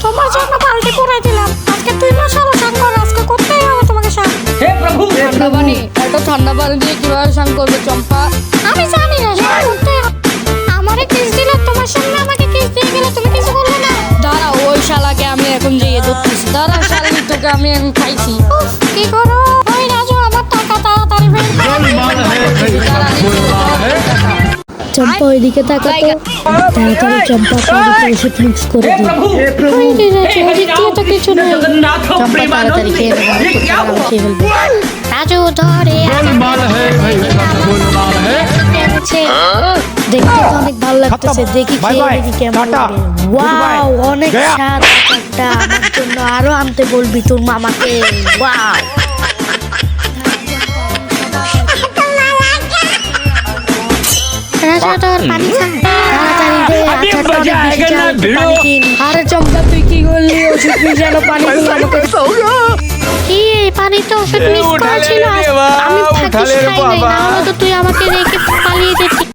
তোমার জন্য বালতি পুরাই দিলাম। আজকে 2 মাস হলো শান কর, আজকে করতেই হবে তোমাকে শান। হে প্রভু ঠান্ডা পানি, এত ঠান্ডা পানি দিয়ে কিভাবে স্নান করবে চম্পা? আমি জানি না শান করতেই হবে। আমারে কিস দিলে, তোমার সামনে আমাকে কিস দিয়ে গেলে, তুমি কিছু বলবে না? দাঁড়া, ওই শালাকে আমি এখন যেয়ে ধরতেছি। দাঁড়া শালি, তোকে আমি এখন খাইছি। উফ, কি করো? ওই রাজু, আমার টাকা তাড়াতাড়ি বের করো। চম্পা ওইদিকে তাকা তো, তাড়াতাড়ি চম্পা পানিতে ওষুধ মিক্স করে हे দিই। प्रभु ওই যে রাজু, ওদিক দিয়ে তো কিছু নেই। जगन्नाथ চম্পা তাড়াতাড়ি খেয়ে নেবো, ये क्या हुआ খেয়ে ফেলবো। রাজু ধরে দেখতে তো অনেক ভালো লাগতেছে, দেখি খেয়ে দেখি কেমন লাগে। ওয়াও, অনেক স্বাদ একটা। আমার জন্য আরো আনতে বলবি তোর মামাকে। ওয়াও, রাজু তোর পানি খা। তাড়াতাড়ি দে, আচারটা অনেক বেশি ঝাল, একটু পানি কিন। আরে চম্পা, তুই কি করলি? ওষুধ মিশানো পানিগুলো আমাকে কি এই পানি তো ওষুধ মিক্স করা ছিল। আমি থাকিস খাই নাই, না হলে তো তুই আমাকে রেখে পালিয়ে যেতি।